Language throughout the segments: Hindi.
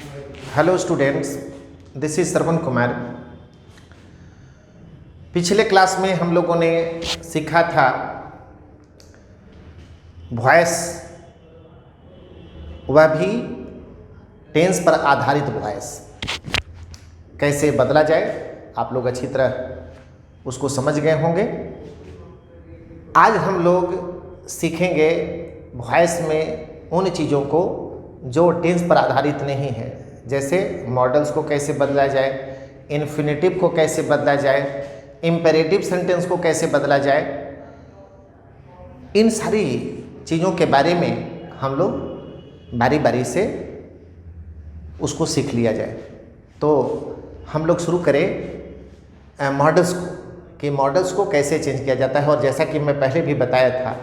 Hello students, this is Shravan Kumar. पिछले क्लास में हम लोगों ने सीखा था वॉइस, वह भी टेंस पर आधारित वॉइस कैसे बदला जाए। आप लोग अच्छी तरह उसको समझ गए होंगे। आज हम लोग सीखेंगे वॉइस में उन चीज़ों को जो टेंस पर आधारित नहीं है, जैसे मॉडल्स को कैसे बदला जाए, इन्फिनेटिव को कैसे बदला जाए, इम्पेरेटिव सेंटेंस को कैसे बदला जाए। इन सारी चीज़ों के बारे में हम लोग बारी बारी से उसको सीख लिया जाए। तो हम लोग शुरू करें मॉडल्स को, कि मॉडल्स को कैसे चेंज किया जाता है। और जैसा कि मैं पहले भी बताया था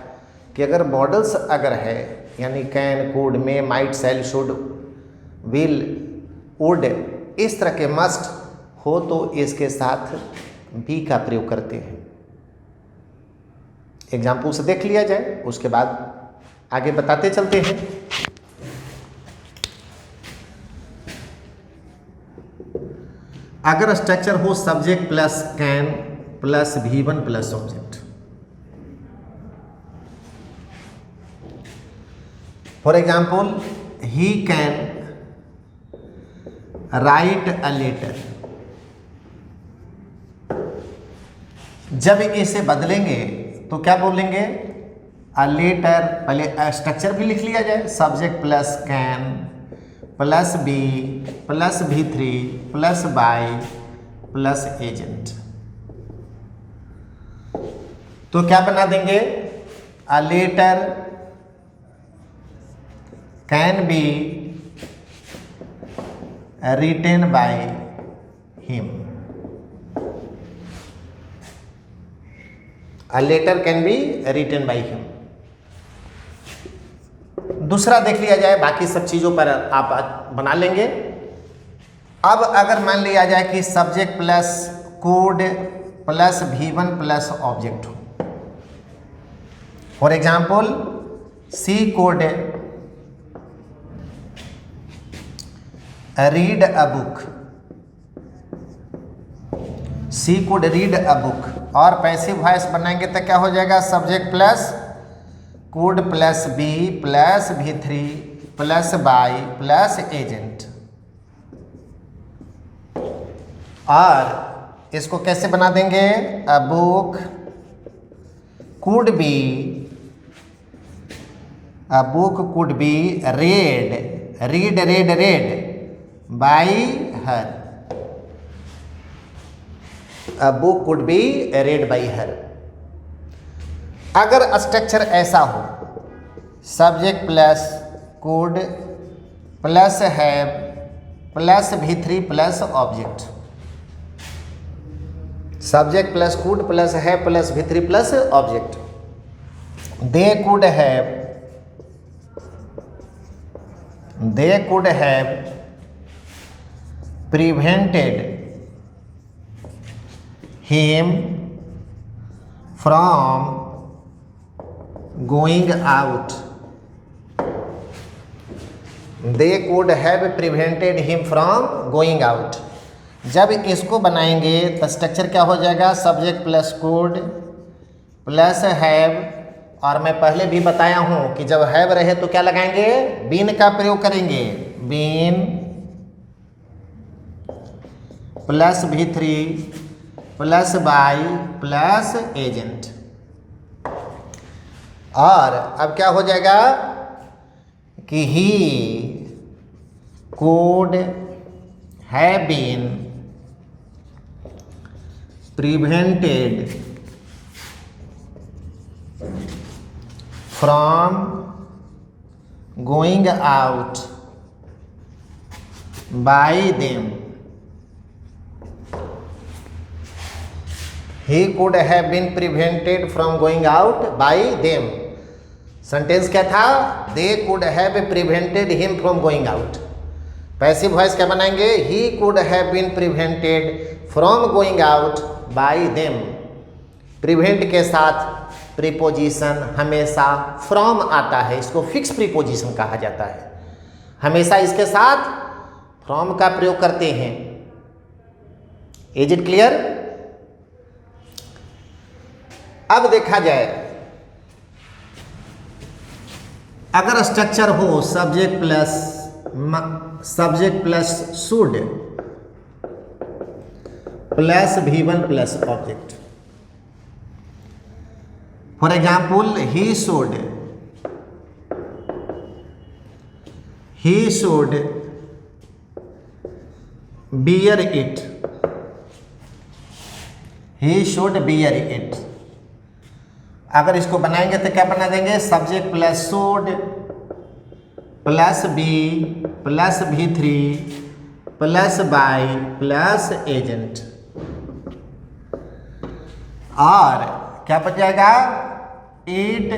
कि अगर मॉडल्स अगर है, यानी can, could, may, might, shall, should, will, would, इस तरह के मस्ट हो तो इसके साथ बी का प्रयोग करते हैं। एग्जाम्पल से देख लिया जाए, उसके बाद आगे बताते चलते हैं। अगर स्ट्रक्चर हो subject plus can plus V1 plus object, for example he can write a letter. जब इसे बदलेंगे तो क्या बोलेंगे? अ लेटर, पहले स्ट्रक्चर भी लिख लिया जाए, subject plus can plus be plus V3 plus by plus agent. तो क्या बना देंगे? A letter can be written by him. A letter can be written by him. दूसरा देख लिया जाए, बाकी सब चीज़ों पर आप बना लेंगे। अब अगर मान लिया जाए कि subject plus could plus V1 plus object हो, for example she could read a book, she could read a book. और पैसिव वॉइस बनाएंगे तो क्या हो जाएगा? Subject plus could plus be plus V3 plus by plus agent. और इसको कैसे बना देंगे? A book could be, a book could be read, read read read by her. A book could be read by her. अगर स्ट्रक्चर ऐसा हो, subject plus could plus have plus V3 plus object, subject plus could plus have plus V3 plus object. they could have prevented him from going out. They could have prevented him from going out. जब इसको बनाएंगे तो स्ट्रक्चर क्या हो जाएगा? Subject plus could plus have. और मैं पहले भी बताया हूं कि जब हैव रहे तो क्या लगाएंगे? बीन का प्रयोग करेंगे। Been plus V3 plus by plus agent. और अब क्या हो जाएगा कि he could have been prevented from going out by them. He could have been prevented from going out by them. Sentence क्या था? They could have prevented him from going out. Passive voice क्या बनाएंगे? He could have been prevented from going out by them. Prevent के साथ प्रीपोजिशन हमेशा फ्रॉम आता है, इसको फिक्स प्रीपोजिशन कहा जाता है। हमेशा इसके साथ फ्रॉम का प्रयोग करते हैं। Is it clear? अब देखा जाए, अगर स्ट्रक्चर हो subject plus should plus V1 plus object, for example he should bear it, he should bear it. अगर इसको बनाएंगे तो क्या बना देंगे? Subject plus should plus be plus V3 plus by plus agent, और क्या बच जाएगा? It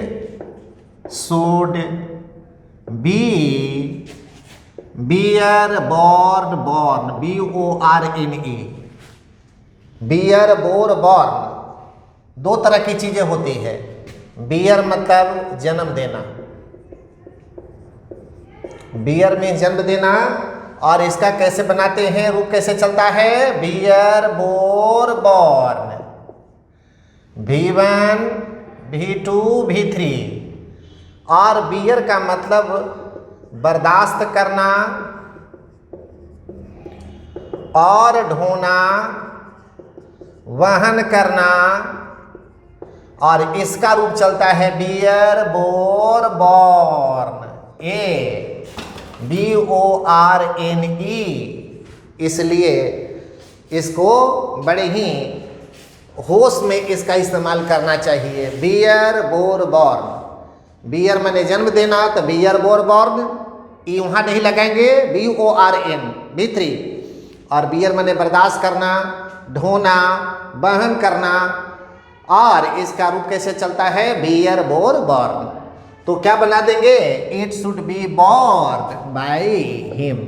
should be bear borne, BORNE, bear bore borne. दो तरह की चीजें होती है। बियर मतलब जन्म देना, बियर में जन्म देना, और इसका कैसे बनाते हैं, रूप कैसे चलता है? Bear bore borne, V1 V2 V3। और बियर का मतलब बर्दाश्त करना और ढोना, वहन करना, और इसका रूप चलता है बियर बोर बॉर्न, BORNE। इसलिए इसको बड़े ही होश में इसका इस्तेमाल करना चाहिए। बियर बोर बॉर्न, बियर मैंने जन्म देना तो बियर बोर बॉर्न, ई वहाँ नहीं लगाएंगे, BORN V3। और बियर मैंने बर्दाश्त करना, ढोना, वहन करना, और इसका रूप कैसे चलता है? Bear bore borne. तो क्या बना देंगे? It should be borne by him.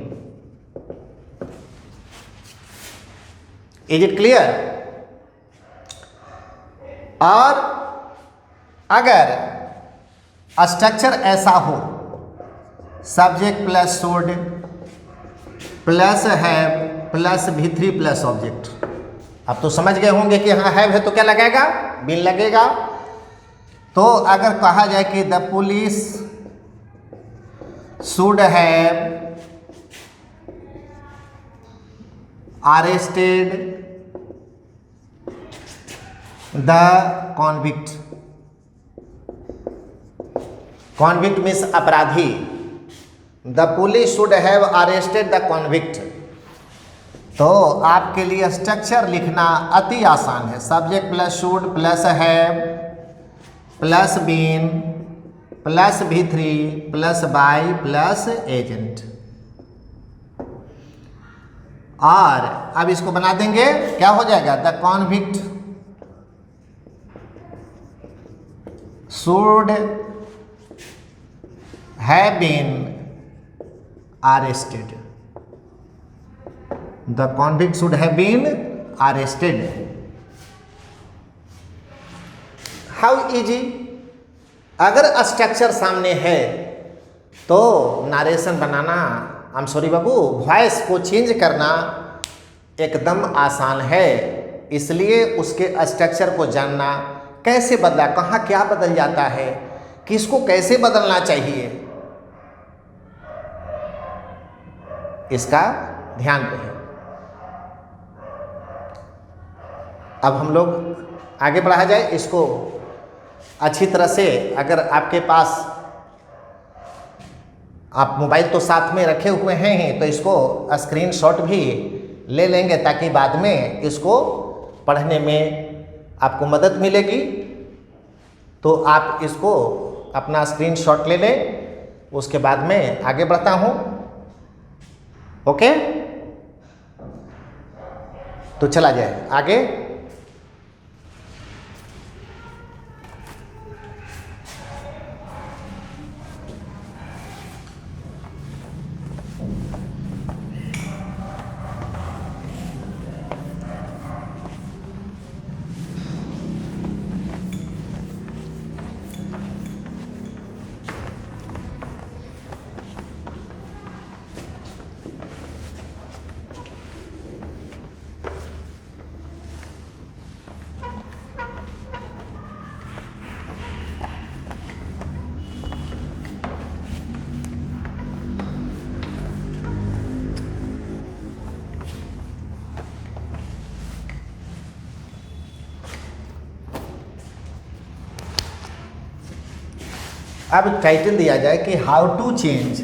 Is it clear? और अगर स्ट्रक्चर ऐसा हो subject plus should plus have plus V3 plus object, अब तो समझ गए होंगे कि हाँ हैव है तो क्या लगेगा? बीन लगेगा। तो अगर कहा जाए कि the police should have arrested the convict, convict means अपराधी, the police should have arrested the convict. तो आपके लिए स्ट्रक्चर लिखना अति आसान है। Subject plus should plus have plus been plus V3 plus by plus agent, और अब इसको बना देंगे, क्या हो जाएगा? The convict should have been arrested, the convict should have been arrested. How easy? अगर स्ट्रक्चर सामने है तो narration banana, I am sorry Babu, voice को चेंज करना एकदम आसान है। इसलिए उसके स्ट्रक्चर को जानना, कैसे बदला, कहाँ क्या बदल जाता है, किसको कैसे बदलना चाहिए, इसका ध्यान रहे। अब हम लोग आगे बढ़ा जाए। इसको अच्छी तरह से, अगर आपके पास आप मोबाइल तो साथ में रखे हुए हैं ही, तो इसको स्क्रीनशॉट भी ले लेंगे ताकि बाद में इसको पढ़ने में आपको मदद मिलेगी। तो आप इसको अपना स्क्रीनशॉट ले लें, उसके बाद में आगे बढ़ता हूँ। ओके, तो चला जाए आगे। अब टाइटल दिया जाए कि how to change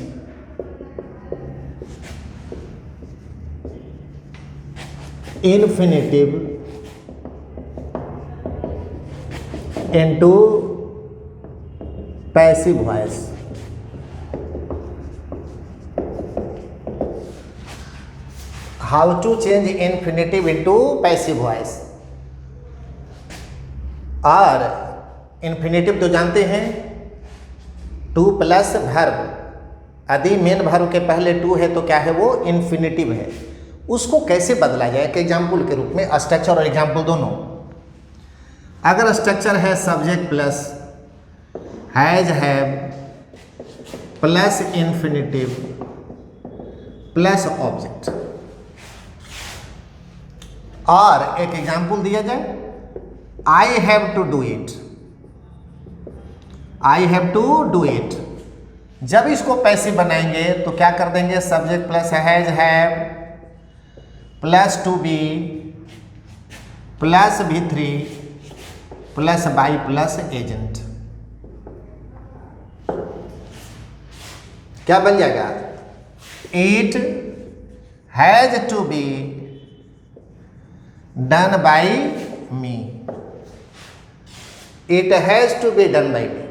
infinitive into passive voice. How to change infinitive into passive voice. और इन्फिनेटिव तो जानते हैं, टू प्लस वर्ब, यदि मेन वर्ब के पहले टू है तो क्या है वो इन्फिनेटिव है। उसको कैसे बदला जाए, एक एग्जाम्पल के रूप में, स्ट्रक्चर और एग्जाम्पल दोनों। अगर स्ट्रक्चर है subject plus has have plus infinitive plus object, और एक एग्जाम्पल दिया जाए I have to do it, I have to do it. जब इसको पैसिव बनाएंगे तो क्या कर देंगे, subject plus has have plus to be plus V3 plus by plus agent. क्या बन जाएगा, it has to be done by me, it has to be done by me.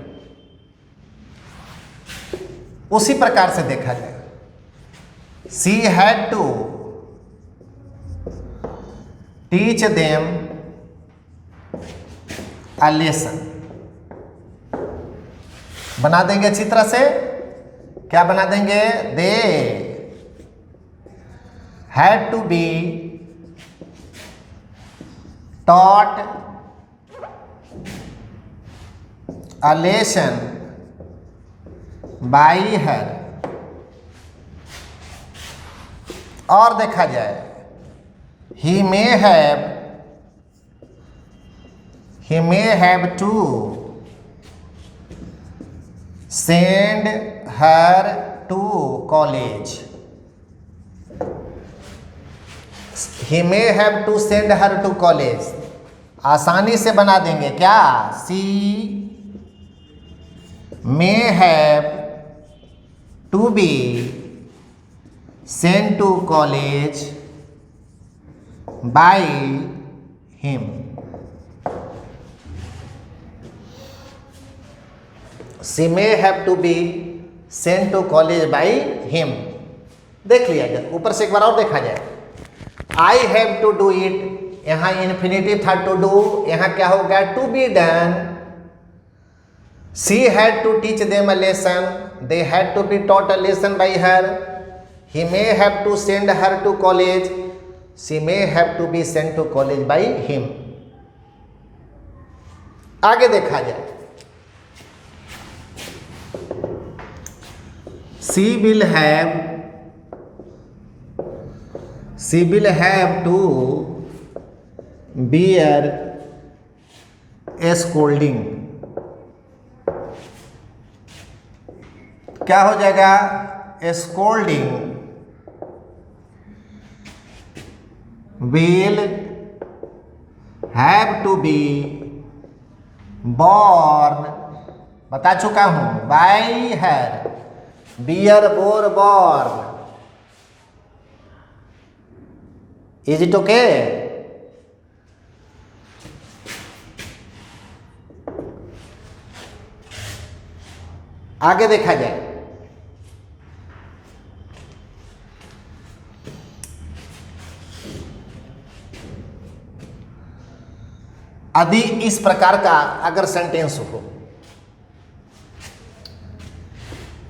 उसी प्रकार से देखा जाए, she had to teach them a lesson. बना देंगे अच्छी तरह से, क्या बना देंगे, they had to be taught a lesson by her। और देखा जाए, he may have to send her to college, he may have to send her to college। आसानी से बना देंगे क्या, she may have to be sent to college by him। she may have to be sent to college by him। देख लिया जाए, ऊपर से एक बार और देखा जाए, I have to do it, यहाँ इन्फिनेटिव था टू डू, यहाँ क्या हो गया to be done. She had to teach them a lesson, they had to be taught a lesson by her. He may have to send her to college, she may have to be send to college by him. आगे देखा जाए, she will have to bear a scolding। क्या हो जाएगा, scolding will have to be borne, बता चुका हूं, by her, bear bore borne। Is it okay? आगे देखा जाए, यदि इस प्रकार का अगर सेंटेंस हो,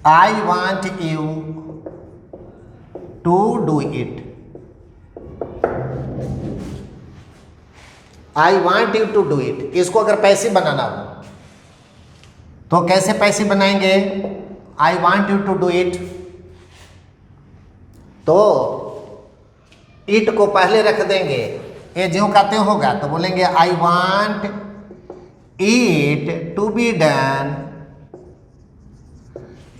I want you to do it, I want you to do it, इसको अगर पैसिव बनाना हो तो कैसे पैसिव बनाएंगे, I want you to do it, तो इट को पहले रख देंगे, ये ज्यों कहते होगा तो बोलेंगे I want it to be done,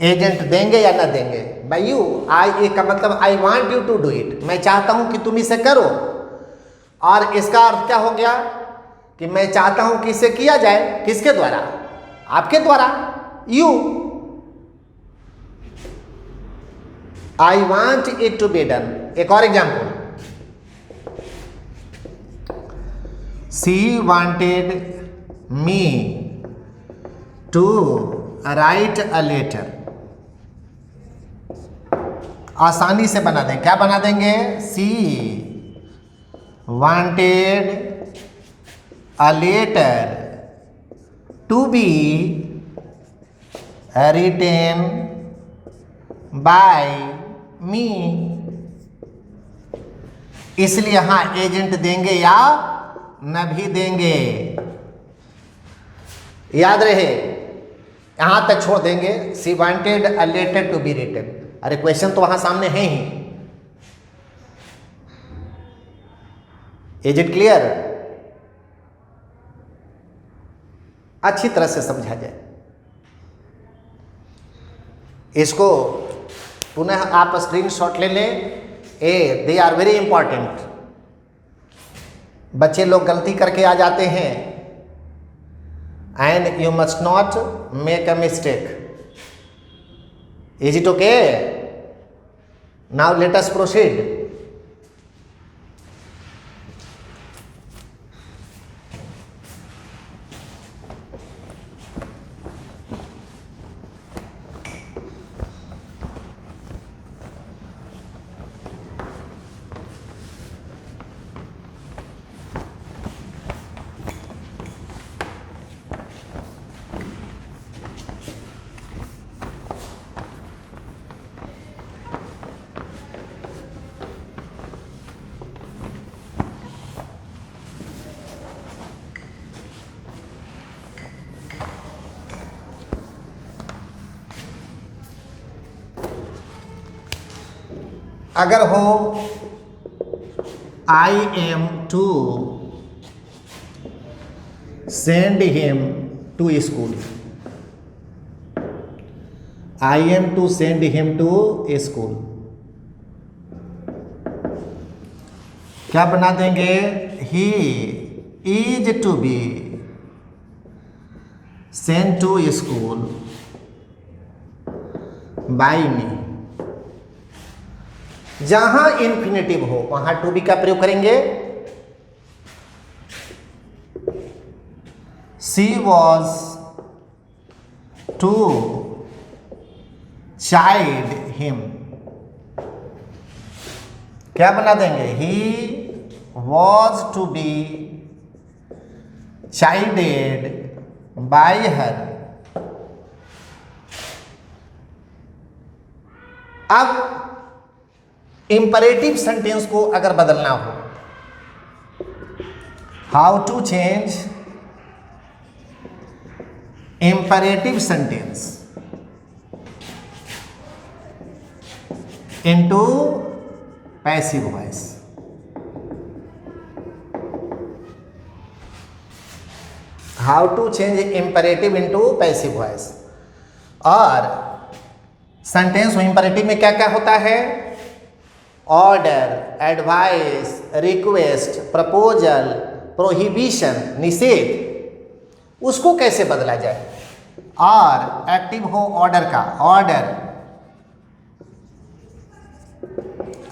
agent देंगे या ना देंगे, बाय यू, आई का मतलब I want you to do it, मैं चाहता हूं कि तुम इसे करो। और इसका अर्थ क्या हो गया कि मैं चाहता हूं कि इसे किया जाए, किसके द्वारा, आपके द्वारा। You. I want it to be done. एक और example, she wanted me to write a letter. आसानी से बना दें, क्या बना देंगे? She wanted a letter to be written by me. इसलिए यहां एजेंट देंगे या न भी देंगे, याद रहे, यहां तक छोड़ देंगे। She wanted a letter to be written. अरे क्वेश्चन तो वहां सामने है ही। Is it clear? अच्छी तरह से समझा जाए इसको। पुनः आप स्क्रीनशॉट ले लें। They are very important. बच्चे लोग गलती करके आ जाते हैं, and you must not make a mistake. Is it okay? Now let us proceed. अगर हो I am to send him to school. I am to send him to school, क्या बना देंगे? He is to be send to school by me. जहां इन्फिनेटिव हो वहां टू बी का प्रयोग करेंगे। She was to child him, क्या बना देंगे? He was to be childed by her. अब इंपरेटिव सेंटेंस को अगर बदलना हो, how to change imperative sentence into passive voice. How to change imperative into passive voice. और सेंटेंस में इंपरेटिव में क्या क्या होता है? Order, advice, request, proposal, prohibition, निषेध। उसको कैसे बदला जाए? और एक्टिव हो ऑर्डर का, ऑर्डर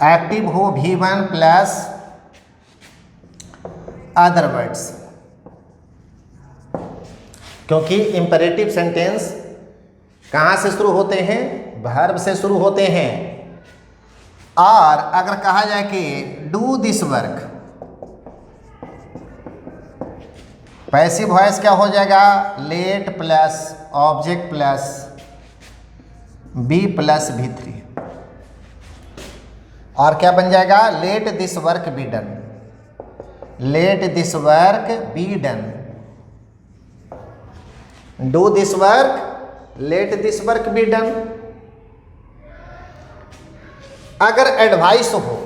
एक्टिव हो V1 प्लस अदर वर्ड्स, क्योंकि इंपरेटिव सेंटेंस कहाँ से शुरू होते हैं? वर्ब से शुरू होते हैं। और अगर कहा जाए कि do this work, passive voice क्या हो जाएगा? Let plus object plus be plus V3। और क्या बन जाएगा? Let this work be done, let this work be done, do this work, let this work be done. अगर एडवाइस हो,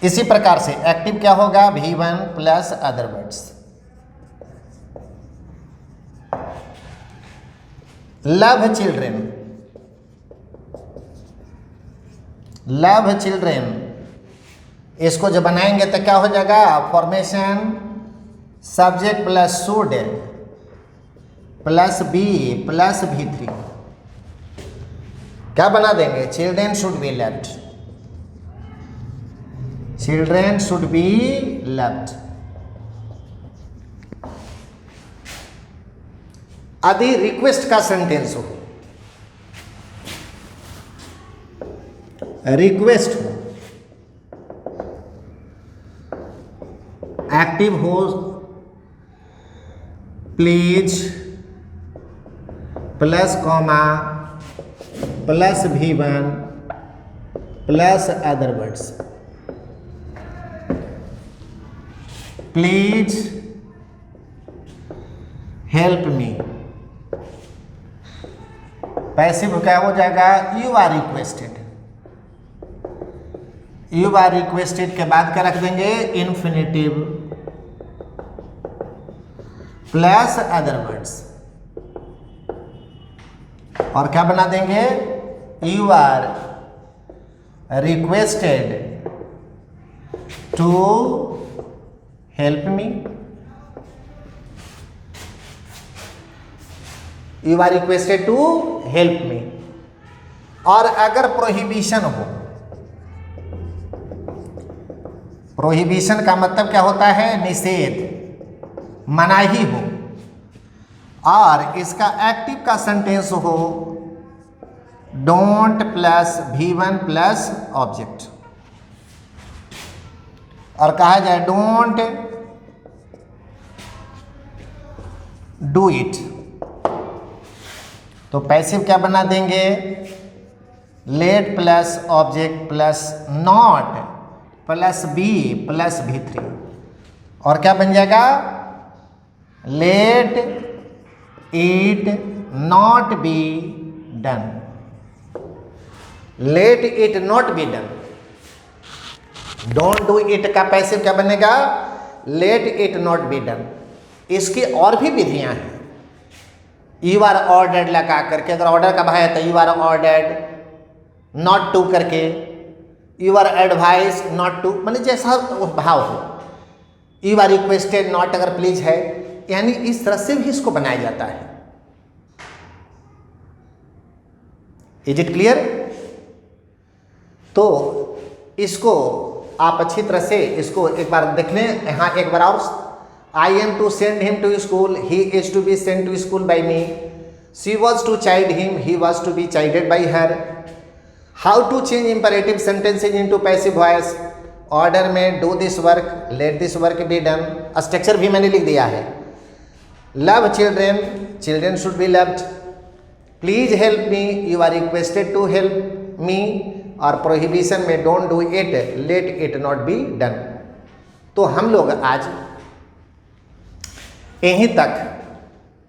इसी प्रकार से एक्टिव क्या होगा? V1 plus other words. Love children, love children, इसको जब बनाएंगे तो क्या हो जाएगा? Formation subject plus should plus be plus V3 क्या बना देंगे? Children should be left, children should be left. यदि रिक्वेस्ट का सेंटेंस हो, रिक्वेस्ट हो, एक्टिव हो, please plus comma plus V1 plus other words, please help me. Passive क्या हो जाएगा? You are requested, you are requested के बाद क्या रख देंगे? इन्फिनिटिव प्लस अदर वर्ड्स, और क्या बना देंगे? You are requested to help me, you are requested to help me. और अगर प्रोहिबिशन हो, प्रोहिबिशन का मतलब क्या होता है? निषेध, मनाही हो, और इसका एक्टिव का सेंटेंस हो don't plus V1 plus object, और कहा जाए डोंट डू इट, तो पैसिव क्या बना देंगे? Let plus object plus not plus be plus V3, और क्या बन जाएगा? Let it not be done, let it not be done. Don't do it का पैसिव क्या बनेगा? Let it not be done. इसकी और भी विधियां हैं। यू आर ऑर्डर्ड लगा करके, अगर ऑर्डर का भाव है तो you are ordered, not to करके, you are advise not to, मतलब जैसा भाव हो। यू आर रिक्वेस्टेड नॉट अगर प्लीज है, यानी इस तरह से भी इसको बनाया जाता है। Is it clear? तो इसको आप अच्छी तरह से इसको एक बार देख लें। यहाँ एक बार और, I am to send him to school, he is to be send to school by me, she was to child him, he was to be childed by her. How to change imperative sentences into passive voice? Order में do this work, let this work be done. Structure भी मैंने लिख दिया है। Love children, children should be loved. Please help me, you are requested to help me. और प्रोहिबिशन में don't do it, late it not be done. तो हम लोग आज यहीं तक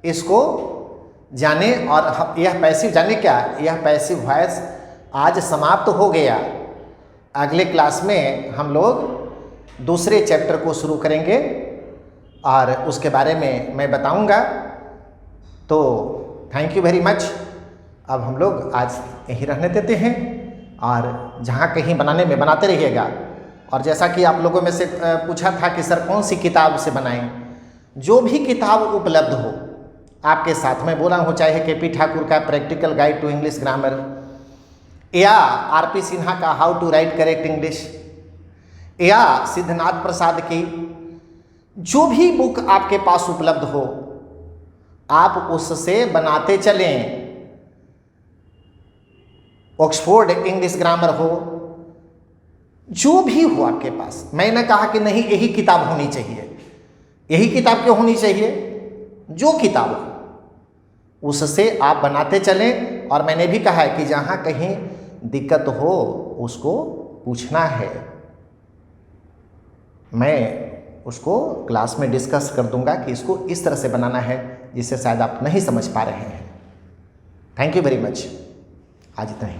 इसको जाने, और यह पैसिव जाने क्या, यह पैसिव वॉइस आज समाप्त हो गया। अगले क्लास में हम लोग दूसरे चैप्टर को शुरू करेंगे और उसके बारे में मैं बताऊंगा। तो थैंक यू वेरी मच। अब हम लोग आज यहीं रहने देते हैं, और जहाँ कहीं बनाने में बनाते रहिएगा। और जैसा कि आप लोगों में से पूछा था कि सर कौन सी किताब से बनाएं, जो भी किताब उपलब्ध हो आपके साथ में बोला हूँ, चाहे KP ठाकुर का practical guide to English grammar, या RP सिन्हा का how to write correct English, या सिद्धनाथ प्रसाद की, जो भी बुक आपके पास उपलब्ध हो आप उससे बनाते चलें। ऑक्सफोर्ड इंग्लिश ग्रामर हो, जो भी हो आपके पास। मैंने कहा कि नहीं यही किताब होनी चाहिए, यही किताब क्यों होनी चाहिए? जो किताब हो उससे आप बनाते चलें। और मैंने भी कहा है कि जहाँ कहीं दिक्कत हो उसको पूछना है, मैं उसको क्लास में डिस्कस कर दूंगा कि इसको इस तरह से बनाना है जिससे शायद आप नहीं समझ पा रहे हैं। Thank you very much. आज इतना ही।